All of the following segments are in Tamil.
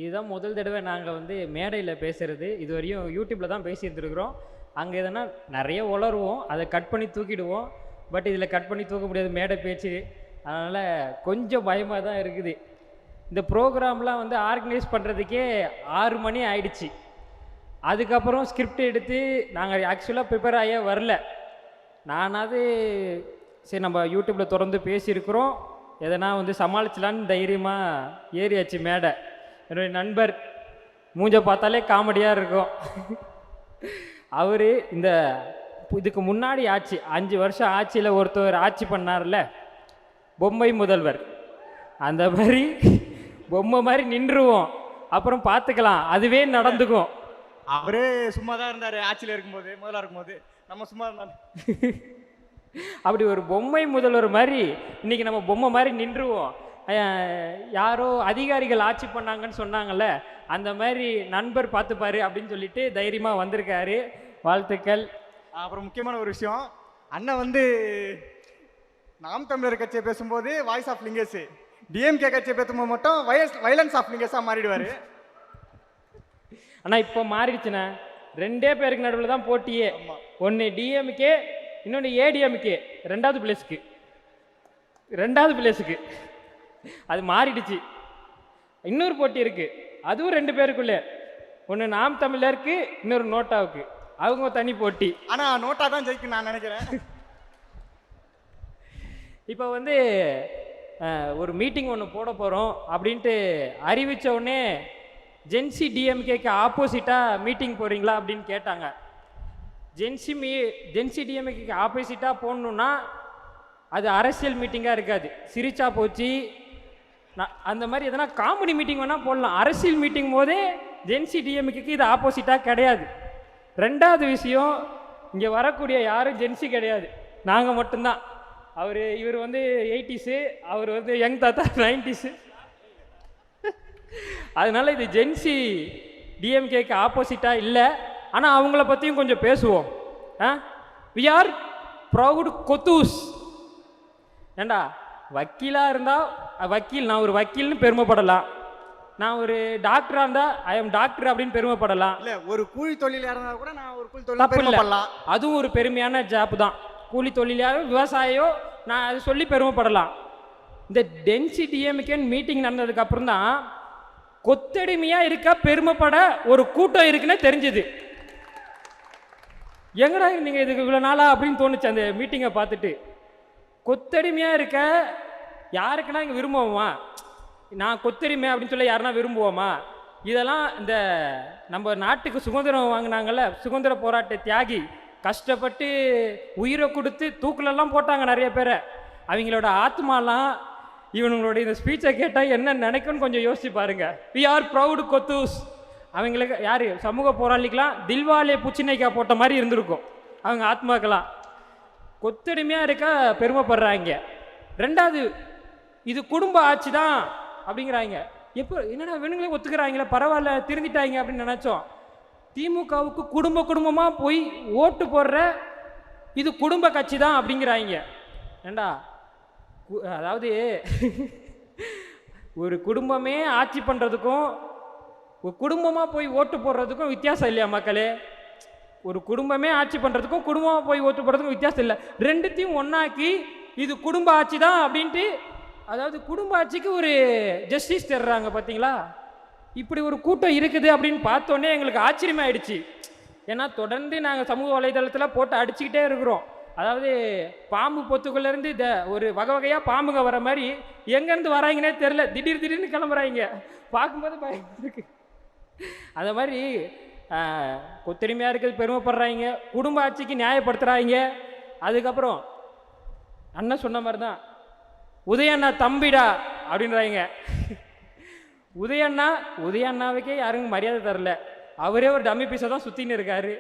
இதுதான் முதல் தடவை நாங்கள் வந்து மேடையில் பேசுகிறது. இதுவரையும் யூடியூப்பில் தான் பேசியிருந்துருக்குறோம். அங்கே எதனா நிறைய உளருவோம், அதை கட் பண்ணி தூக்கிடுவோம். பட் இதில் கட் பண்ணி தூக்க முடியாது, மேடை பேச்சு. அதனால் கொஞ்சம் பயமாக தான் இருக்குது. இந்த ப்ரோக்ராம்லாம் வந்து ஆர்கனைஸ் பண்ணுறதுக்கே 6 மணி ஆயிடுச்சு. அதுக்கப்புறம் ஸ்கிரிப்ட் எடுத்து நாங்கள் ஆக்சுவலாக ப்ரிப்பேர் ஆகியே வரல. நானாவது சரி நம்ம யூடியூப்பில் தொடர்ந்து பேசியிருக்கிறோம், எதனா வந்து சமாளிச்சலான்னு தைரியமாக ஏறியாச்சு மேடை. என்னுடைய நண்பர் மூஞ்ச பார்த்தாலே காமெடியாக இருக்கும். அவர் இந்த இதுக்கு முன்னாடி ஆட்சி 5 வருஷம் ஆட்சியில் ஒருத்தர் ஆட்சி பண்ணார்ல, பொம்மை முதல்வர், அந்த மாதிரி பொம்மை மாதிரி நின்றுவோம், அப்புறம் பார்த்துக்கலாம், அதுவே நடந்துக்கும். அவரே சும்மா தான் இருந்தார் ஆட்சியில் இருக்கும்போது, முதல்ல இருக்கும்போது நம்ம சும்மா இருந்தாங்க. அப்படி ஒரு பொம்மை முதல்வர் மாதிரி இன்னைக்கு நம்ம பொம்மை மாதிரி நின்றுவோம். யாரோ அதிகாரிகள் ஆட்சி பண்ணாங்கன்னு சொன்னாங்கல்ல, அந்த மாதிரி நண்பர் பார்த்துப்பாரு அப்படின்னு சொல்லிட்டு தைரியமாக வந்திருக்காரு. வாழ்த்துக்கள். அப்புறம் முக்கியமான ஒரு விஷயம், அண்ணன் வந்து நாம் தமிழர் கட்சியை பேசும்போது வாய்ஸ் ஆஃப் லிங்கேஷ், டிஎம்கே கட்சியை பேசும்போது மட்டும் வயலன்ஸ் ஆஃப் லிங்கேஷாக மாறிடுவார். ஆனால் இப்போ மாறிடுச்சுண்ணே, 2 பேருக்கு நடுவில் தான் போட்டியே. ஒன்று டிஎம்கே, இன்னொன்று ஏடிஎம்கே. ரெண்டாவது பிளேஸுக்கு அது மாறிடுச்சு. இன்னொரு போட்டி இருக்கு, அதுவும் 2 பேருக்குள்ளே. ஒன்று நாம் தமிழருக்கு, இன்னொரு நோட்டாவுக்கு. அவங்க தனி போட்டி. ஆனால் நோட்டா தான் ஜெயிக்கும் நான் நினைக்கிறேன். இப்போ வந்து ஒரு மீட்டிங் ஒன்று போட போகிறோம் அப்படின்ட்டு அறிவித்த உடனே ஜென்சி டிஎம்கேக்கு ஆப்போசிட்டாக மீட்டிங் போகிறீங்களா அப்படின்னு கேட்டாங்க. ஜென்சி டிஎம்கேக்கு ஆப்போசிட்டாக போடணுன்னா அது அரசியல் மீட்டிங்காக இருக்காது, சிரிச்சா போச்சு அந்த மாதிரி எதனா காமெடி மீட்டிங் வேணால் போடலாம். அரசியல் மீட்டிங் போதே ஜென்சி டிஎம்கேக்கு இது ஆப்போசிட்டாக கிடையாது. 2வது விஷயம், இங்கே வரக்கூடிய யாரும் ஜென்சி கிடையாது, நாங்கள் மட்டும்தான். இவர் வந்து 80s, அவர் வந்து யங் தாத்தா 90s. அதனால இது ஜென்சி டிஎம்கேக்கு ஆப்போசிட்டாக இல்லை. ஆனால் அவங்கள பற்றியும் கொஞ்சம் பேசுவோம். வி ஆர் ப்ரவுட் கொத்தூஸ். ஏண்டா வக்கீலாக இருந்தால் வக்கீல், நான் ஒரு வக்கீல்னு பெருமைப்படலாம். நான் ஒரு டாக்டராக இருந்தால் ஐ எம் டாக்டர் அப்படின்னு பெருமைப்படலாம். இல்லை, ஒரு கூலி தொழிலாக இருந்தால் கூட நான் ஒரு கூலி தொழில் பெருமைப்படலாம். அதுவும் ஒரு பெருமையான ஜாப் தான். கூலி தொழிலாக விவசாயியோ நான் அது சொல்லி பெருமைப்படலாம். இந்த டென்சி டிஎம்கேன்னு மீட்டிங் நடந்ததுக்கு அப்புறம் தான் கொத்தடிமையாக இருக்க பெருமைப்பட ஒரு கூட்டம் இருக்குன்னு தெரிஞ்சுது. எங்கடா நீங்கள் இதுக்கு இவ்வளோ நாளா அப்படின்னு தோணுச்சு அந்த மீட்டிங்கை பார்த்துட்டு. கொத்தடிமையாக இருக்க யாருக்குன்னா இங்கே விரும்புவோமா? நான் கொத்தடிமை அப்படின்னு சொல்லி யாருன்னா விரும்புவோமா? இதெல்லாம் இந்த நம்ம நாட்டுக்கு சுதந்திரம் வாங்கினாங்கல்ல, சுதந்திர போராட்ட தியாகி, கஷ்டப்பட்டு உயிரை கொடுத்து தூக்கிலெல்லாம் போட்டாங்க நிறைய பேரை. அவங்களோட ஆத்மாலாம் இவனுங்களோட இந்த ஸ்பீச்சை கேட்டால் என்ன நினைக்கும்னு கொஞ்சம் யோசிச்சு பாருங்க. வி ஆர் ப்ரவுடு கொத்தூஸ். அவங்களுக்கு யார் சமூக போராளிக்கெலாம் தில்வாலே புச்சினைக்கா போட்ட மாதிரி இருந்திருக்கும் அவங்க ஆத்மாக்கெல்லாம். கொத்தடிமையாக இருக்க பெருமைப்படுறாங்க. 2வது, இது குடும்ப ஆட்சி தான் அப்படிங்கிறாங்க. எப்போ என்னடா வேணுங்களே ஒத்துக்கிறாங்களே, பரவாயில்ல திருந்திட்டாங்க அப்படின்னு நினச்சோம். திமுகவுக்கு குடும்பமாக போய் ஓட்டு போடுற இது குடும்ப கட்சி தான் அப்படிங்கிறாங்க. ஏண்டா அதாவது ஒரு குடும்பமே ஆட்சி பண்ணுறதுக்கும் ஒரு குடும்பமாக போய் ஓட்டு போடுறதுக்கும் வித்தியாசம் இல்லையா மக்களே? ஒரு குடும்பமே ஆட்சி பண்ணுறதுக்கும் குடும்பமாக போய் ஓட்டு போடுறதுக்கும் வித்தியாசம் இல்லை. 2த்தையும் ஒன்றாக்கி இது குடும்ப ஆட்சி தான் அப்படின்ட்டு, அதாவது குடும்ப ஆட்சிக்கு ஒரு ஜஸ்டிஸ் தர்றாங்க பார்த்தீங்களா? இப்படி ஒரு கூட்டம் இருக்குது அப்படின்னு பார்த்தோன்னே எங்களுக்கு ஆச்சரியமாயிடுச்சு. ஏன்னா தொடர்ந்து நாங்கள் சமூக வலைதளத்தில் போட்டு அடிச்சுக்கிட்டே இருக்கிறோம். அதாவது பாம்பு பொத்துக்குள்ளேருந்து ஒரு வகையாக பாம்புங்க வர மாதிரி எங்கேருந்து வராங்கன்னே தெரில, திடீர்னு கிளம்புறாங்க. பார்க்கும்போது பயமாக இருக்கு. அந்த மாதிரி கொத்தடிமையாக இருக்கிறது பெருமைப்படுறாங்க, குடும்ப ஆட்சிக்கு நியாயப்படுத்துகிறாங்க. அதுக்கப்புறம் அண்ணன் சொன்ன மாதிரி தான் உதயண்ணா தம்பிடா அப்படின்றாங்க. உதயண்ணாவுக்கே யாருங்க மரியாதை தரல. அவரே ஒரு டம்மி பீஸை தான் சுற்றின்னு இருக்காரு.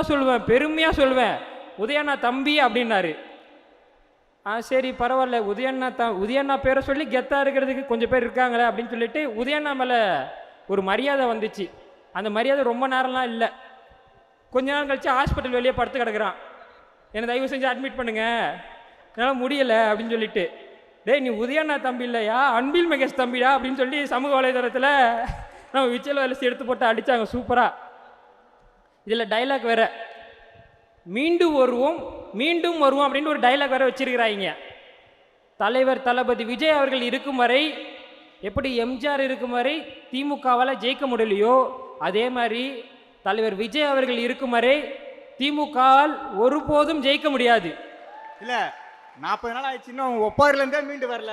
சொல்லுவேன், பெருமையாக சொல்லுவேன், உதயண்ணா தம்பி அப்படின்னாரு. சரி பரவாயில்ல, உதயண்ணா பேரை சொல்லி கெத்தாக இருக்கிறதுக்கு கொஞ்சம் பேர் இருக்காங்களே அப்படின்னு சொல்லிட்டு உதயண்ணா மேலே ஒரு மரியாதை வந்துச்சு. அந்த மரியாதை ரொம்ப நேரம்லாம் இல்லை. கொஞ்ச நேரம் கழிச்சு ஹாஸ்பிட்டல் வெளியே படுத்து கிடக்குறான். என்னை தயவு செஞ்சு அட்மிட் பண்ணுங்க, என்னால் முடியலை அப்படின்னு சொல்லிட்டு. டேய் நீ உதயண்ணா தம்பி இல்லையா, அன்பில் மகேஷ் தம்பிடா அப்படின்னு சொல்லி சமூக வலைதளத்தில் நம்ம விச்சல் வலசி எடுத்து போட்டு அடித்தாங்க சூப்பராக. இதில் டைலாக் வேற, மீண்டும் வருவோம் மீண்டும் வருவோம் அப்படின்னு ஒரு டைலாக் வேற வச்சிருக்கிறாங்க. தலைவர் தளபதி விஜய் அவர்கள் இருக்கும் வரை, எப்படி எம்ஜிஆர் இருக்கும் வரை திமுகவால் ஜெயிக்க முடியலையோ, அதே மாதிரி தலைவர் விஜய் அவர்கள் இருக்கும் வரை திமுகவால் ஒருபோதும் ஜெயிக்க முடியாது. இல்ல 40 நாள் ஆயிடுச்சு, இன்னும் ஒப்பாரில இருந்தே மீண்டு வரல.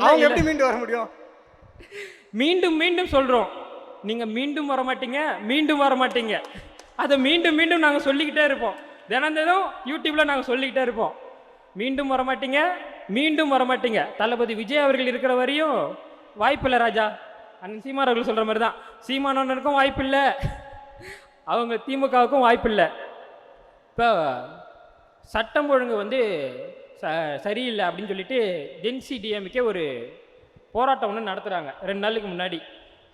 அவங்க எப்படி மீண்டு வர முடியும்? மீண்டும் மீண்டும் சொல்றோம், நீங்க மீண்டும் வர மாட்டீங்க, மீண்டும் வர மாட்டீங்க. அதை மீண்டும் மீண்டும் நாங்கள் சொல்லிக்கிட்டே இருப்போம். தினம் யூடியூப்ல நாங்கள் சொல்லிக்கிட்டே இருப்போம், மீண்டும் வர மாட்டீங்க, மீண்டும் வர மாட்டீங்க. தளபதி விஜய் அவர்கள் இருக்கிற வரையும் வாய்ப்பில்லை ராஜா. அண்ணன் சீமான் அவர்கள் சொல்ற மாதிரி தான், சீமானவனுக்கும் வாய்ப்பில்லை, அவங்க திமுகவுக்கும் வாய்ப்பில்லை. இப்போ சட்டம் ஒழுங்கு வந்து சரியில்லை அப்படின்னு சொல்லிட்டு ஜென்சி டிஎம்கே ஒரு போராட்டம் ஒன்று நடத்துகிறாங்க 2 நாளுக்கு முன்னாடி.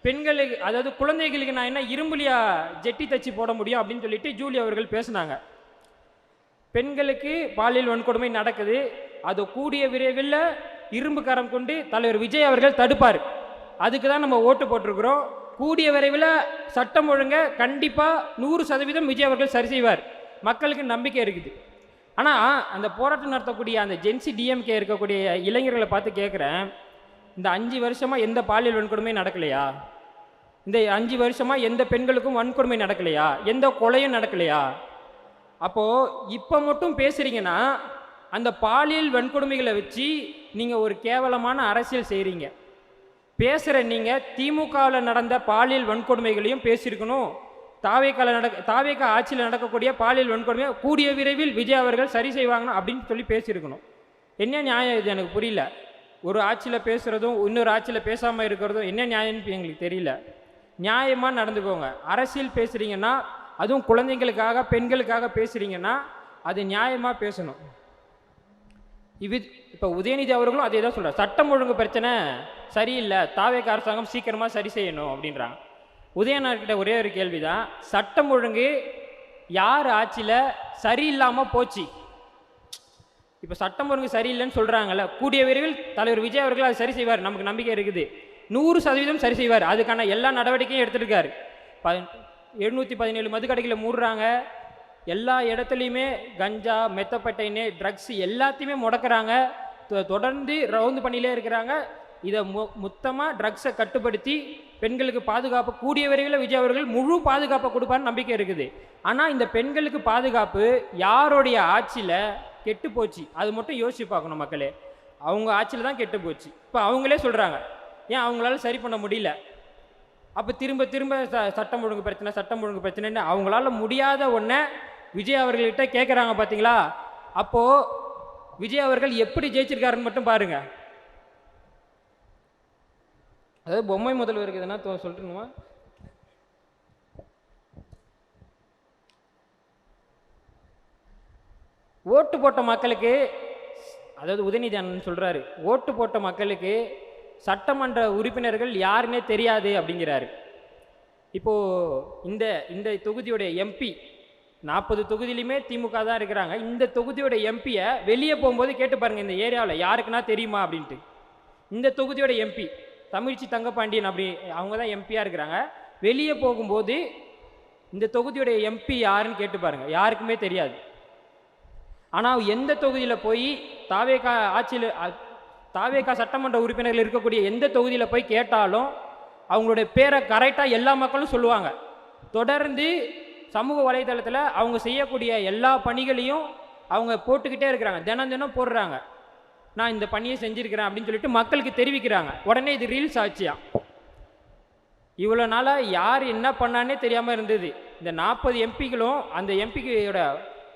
பெண்களுக்கு, அதாவது குழந்தைகளுக்கு நான் என்ன இரும்புலியா ஜெட்டி தச்சு போட முடியும் அப்படின்னு சொல்லிட்டு ஜூலி அவர்கள் பேசுனாங்க. பெண்களுக்கு பாலியல் வன்கொடுமை நடக்குது, அது கூடிய விரைவில் இரும்பு கரம் கொண்டு தலைவர் விஜய் அவர்கள் தடுப்பார். அதுக்கு தான் நம்ம ஓட்டு போட்டிருக்கிறோம். கூடிய விரைவில் சட்டம் ஒழுங்க கண்டிப்பாக 100% விஜய் அவர்கள் சரி செய்வார், மக்களுக்கு நம்பிக்கை இருக்குது. ஆனால் அந்த போராட்டம் நடத்தக்கூடிய அந்த ஜென்சி டிஎம்கே இருக்கக்கூடிய இளைஞர்களை பார்த்து கேட்குறேன், இந்த 5 வருஷமாக எந்த பாலியல் வன்கொடுமையும் நடக்கலையா? இந்த 5 வருஷமாக எந்த பெண்களுக்கும் வன்கொடுமை நடக்கலையா? எந்த கொலையும் நடக்கலையா? அப்போது இப்போ மட்டும் பேசுகிறீங்கன்னா அந்த பாலியல் வன்கொடுமைகளை வச்சு நீங்கள் ஒரு கேவலமான அரசியல் செய்கிறீங்க. பேசுகிற நீங்கள் திமுகவில் நடந்த பாலியல் வன்கொடுமைகளையும் பேசியிருக்கணும். தாவேக்கா ஆட்சியில் நடக்கக்கூடிய பாலியல் வன்கொடுமையை கூடிய விரைவில் விஜய் அவர்கள் சரி செய்வாங்கன்னு அப்படின்னு சொல்லி பேசியிருக்கணும். என்ன நியாயம் இது? எனக்கு புரியல. ஒரு ஆட்சியில் பேசுகிறதும் இன்னொரு ஆட்சியில் பேசாமல் இருக்கிறதும் என்ன நியாயம்னு எங்களுக்கு தெரியல. நியாயமாக நடந்துக்கோங்க. அரசியல் பேசுகிறீங்கன்னா, அதுவும் குழந்தைங்களுக்காக பெண்களுக்காக பேசுகிறீங்கன்னா அது நியாயமாக பேசணும். இப்போ உதயநிதி அவர்களும் அதே தான் சொல்கிறார், சட்டம் ஒழுங்கு பிரச்சனை சரியில்லை, தாவேக்கா அரசாங்கம் சீக்கிரமாக சரி செய்யணும் அப்படின்றாங்க. உதயநாதர்கிட்ட ஒரே ஒரு கேள்வி தான், சட்டம் ஒழுங்கு யார் ஆட்சியில் சரியில்லாமல் போச்சு? இப்போ சட்டம் ஒழுங்கு சரியில்லைன்னு சொல்கிறாங்கல்ல, கூடிய விரைவில் தலைவர் விஜய் அவர்கள் அதை சரி செய்வார், நமக்கு நம்பிக்கை இருக்குது. 100% சரி செய்வார். அதுக்கான எல்லா நடவடிக்கையும் எடுத்துருக்காரு. 717 மதுக்கடைகளை மூடுறாங்க, எல்லா இடத்துலையுமே கஞ்சா, மெத்தப்பட்டைன்னு, ட்ரக்ஸ் எல்லாத்தையுமே முடக்கிறாங்க. தொடர்ந்து ரவுந்து பண்ணிலே இருக்கிறாங்க. இதை மொத்தமாக ட்ரக்ஸை கட்டுப்படுத்தி பெண்களுக்கு பாதுகாப்பு கூடிய விரைவில் விஜய் அவர்கள் முழு பாதுகாப்பை கொடுப்பான்னு நம்பிக்கை இருக்குது. ஆனால் இந்த பெண்களுக்கு பாதுகாப்பு யாருடைய ஆட்சியில் கெட்டு போச்சு அது மட்டும் யோசிச்சு பார்க்கணும் மக்களே. அவங்க ஆட்சியில் தான் கெட்டு போச்சு. இப்போ அவங்களே சொல்கிறாங்க, ஏன் அவங்களால சரி பண்ண முடியல? அப்போ திரும்ப திரும்ப சட்டம் ஒழுங்கு பிரச்சனை, சட்டம் ஒழுங்கு பிரச்சனைன்னு அவங்களால முடியாத ஒன்றை விஜய் அவர்கள்கிட்ட கேட்குறாங்க பார்த்தீங்களா? அப்போது விஜய் அவர்கள் எப்படி ஜெயிச்சிருக்காருன்னு மட்டும் பாருங்க. அதாவது பொம்மை முதல்வருக்கு எதுனா சொல்லணுமா? ஓட்டு போட்ட மக்களுக்கு, அதாவது உதயநிதி அண்ணன் சொல்றாரு, ஓட்டு போட்ட மக்களுக்கு சட்டமன்ற உறுப்பினர்கள் யாருன்னே தெரியாது அப்படிங்கிறாரு. இப்போ இந்த இந்த தொகுதியோடைய எம்பி 40 தொகுதியிலுமே திமுக தான் இருக்கிறாங்க. இந்த தொகுதியோட எம்பியை வெளியே போகும்போது கேட்டு பாருங்க, இந்த ஏரியாவில் யாருக்குன்னா தெரியுமா அப்படின்ட்டு. இந்த தொகுதியோட எம்பி தமிழ்ச்சி தங்கப்பாண்டியன், அப்படி அவங்க தான் எம்பியாக இருக்கிறாங்க. வெளியே போகும்போது இந்த தொகுதியோடைய எம்பி யாருன்னு கேட்டு பாருங்க, யாருக்குமே தெரியாது. ஆனால் எந்த தொகுதியில் போய் தாவேக்கா ஆட்சியில் தாவேக்கா சட்டமன்ற உறுப்பினர்கள் இருக்கக்கூடிய எந்த தொகுதியில் போய் கேட்டாலும் அவங்களுடைய பேரை கரெக்டாக எல்லா மக்களும் சொல்லுவாங்க. தொடர்ந்து சமூக வலைதளத்தில் அவங்க செய்யக்கூடிய எல்லா பணிகளையும் அவங்க போட்டுக்கிட்டே இருக்கிறாங்க, தினம் தினம் போடுறாங்க. நான் இந்த பணியை செஞ்சுருக்கிறேன் அப்படின்னு சொல்லிட்டு மக்களுக்கு தெரிவிக்கிறாங்க. உடனே இது ரீல்ஸ் ஆச்சியா. இவ்வளோ நாளாக யார் என்ன பண்ணானே தெரியாமல் இருந்தது. இந்த 40 எம்பிகளும் அந்த எம்பியோட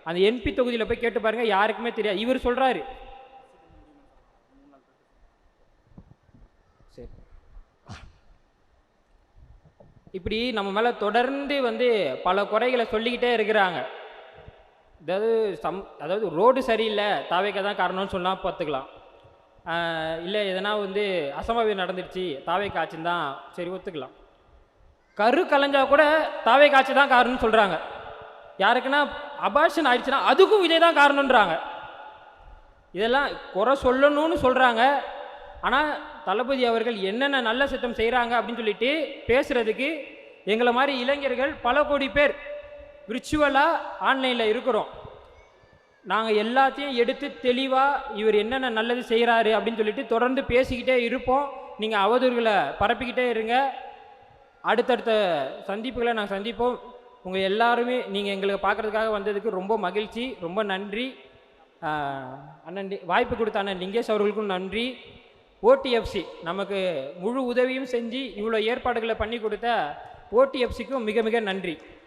அந்த எம்பி தொகுதியில் போய் கேட்டு பாருங்க, யாருக்குமே தெரியாது. இவர் சொல்கிறாரு, சரி இப்படி நம்ம மேலே தொடர்ந்து பல குறைகளை சொல்லிக்கிட்டே இருக்கிறாங்க. அதாவது ரோடு சரியில்லை, தாவேக்கா தான் காரணம்னு சொன்னால் பார்த்துக்கலாம். இல்லை எதனா அசம்பாவிதம் நடந்துடுச்சு, தாவேக்கா ஆட்சின்னு தான் சரி ஒத்துக்கலாம். கரு கலைஞ்சா கூட தாவேக்கா ஆட்சி தான் காரணம்னு சொல்கிறாங்க. யாருக்குன்னா அபார்ஷன் ஆயிடுச்சுன்னா அதுக்கும் விஜய் தான் காரணன்றாங்க. இதெல்லாம் குறை சொல்லணும்னு சொல்கிறாங்க. ஆனால் தளபதி அவர்கள் என்னென்ன நல்ல சட்டம் செய்கிறாங்க அப்படின்னு சொல்லிட்டு பேசுகிறதுக்கு எங்களை மாதிரி இளைஞர்கள் பல கோடி பேர் விர்ச்சுவலாக ஆன்லைனில் இருக்கிறோம். நாங்கள் எல்லாத்தையும் எடுத்து தெளிவாக இவர் என்னென்ன நல்லது செய்கிறாரு அப்படின்னு சொல்லிட்டு தொடர்ந்து பேசிக்கிட்டே இருப்போம். நீங்கள் அவதூறுகளை பரப்பிக்கிட்டே இருங்க. அடுத்தடுத்த சந்திப்புகளை நாங்கள் சந்திப்போம். உங்கள் எல்லாருமே நீங்கள் எங்களுக்கு பார்க்குறதுக்காக வந்ததுக்கு ரொம்ப மகிழ்ச்சி, ரொம்ப நன்றி. அண்ணன் வாய்ப்பு கொடுத்த அண்ணன் லிங்கேஷ் அவர்களுக்கும் நன்றி. ஓடிஎஃப்சி நமக்கு முழு உதவியும் செஞ்சு இவ்வளோ ஏற்பாடுகளை பண்ணி கொடுத்த ஓடிஎஃப்சிக்கும் மிக மிக நன்றி.